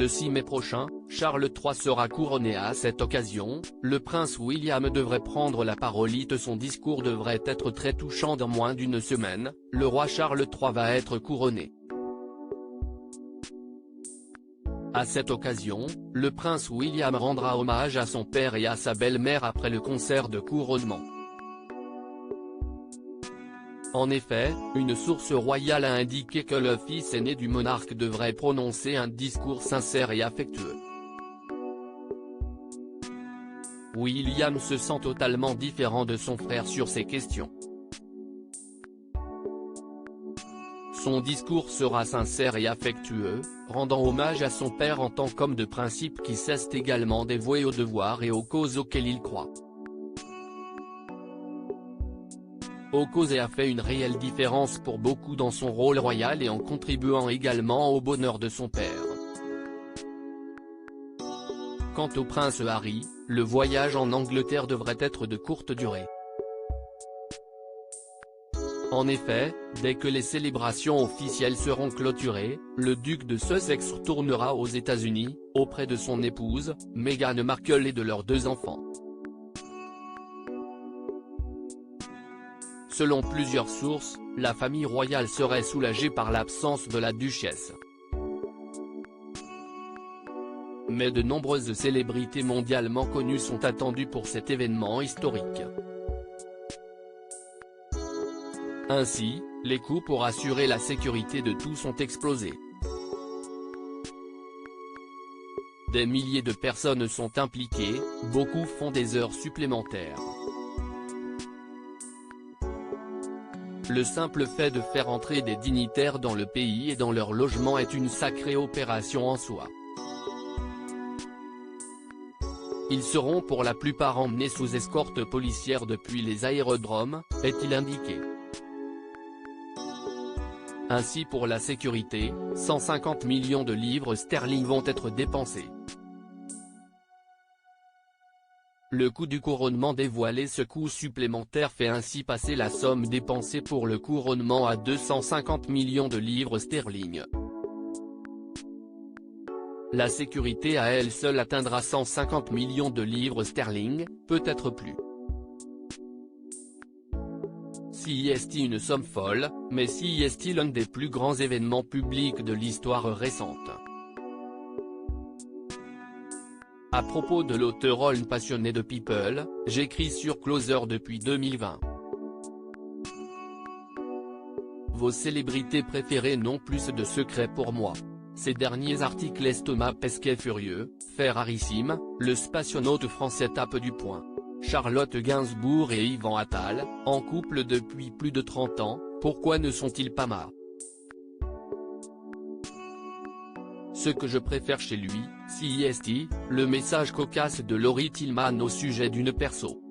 Le 6 mai prochain, Charles III sera couronné. À cette occasion, le prince William devrait prendre la parole. Son discours devrait être très touchant. Dans moins d'une semaine, le roi Charles III va être couronné. À cette occasion, le prince William rendra hommage à son père et à sa belle-mère après le concert de couronnement. En effet, une source royale a indiqué que le fils aîné du monarque devrait prononcer un discours sincère et affectueux. William se sent totalement différent de son frère sur ces questions. Son discours sera sincère et affectueux, rendant hommage à son père en tant qu'homme de principe qui s'est également dévoué aux devoirs et aux causes auxquelles il croit. Aux causes et a fait une réelle différence pour beaucoup dans son rôle royal et en contribuant également au bonheur de son père. Quant au prince Harry, le voyage en Angleterre devrait être de courte durée. En effet, dès que les célébrations officielles seront clôturées, le duc de Sussex retournera aux États-Unis, auprès de son épouse, Meghan Markle et de leurs 2 enfants. Selon plusieurs sources, la famille royale serait soulagée par l'absence de la duchesse. Mais de nombreuses célébrités mondialement connues sont attendues pour cet événement historique. Ainsi, les coûts pour assurer la sécurité de tous ont explosé. Des milliers de personnes sont impliquées, beaucoup font des heures supplémentaires. Le simple fait de faire entrer des dignitaires dans le pays et dans leur logement est une sacrée opération en soi. Ils seront pour la plupart emmenés sous escorte policière depuis les aérodromes, est-il indiqué. Ainsi pour la sécurité, 150 millions de livres sterling vont être dépensés. Le coût du couronnement dévoilé. Ce coût supplémentaire fait ainsi passer la somme dépensée pour le couronnement à 250 millions de livres sterling. La sécurité à elle seule atteindra 150 millions de livres sterling, peut-être plus. C'est une somme folle, mais c'est l'un des plus grands événements publics de l'histoire récente. À propos de l'auteur passionné de People, j'écris sur Closer depuis 2020. Vos célébrités préférées n'ont plus de secrets pour moi. Ces derniers articles. Thomas Pesquet furieux, fait rarissime, le spationaute français tape du poing. Charlotte Gainsbourg et Yvan Attal, en couple depuis plus de 30 ans, pourquoi ne sont-ils pas mariés? Ce que je préfère chez lui, c'est le message cocasse de Laurie Tillman au sujet d'une perso.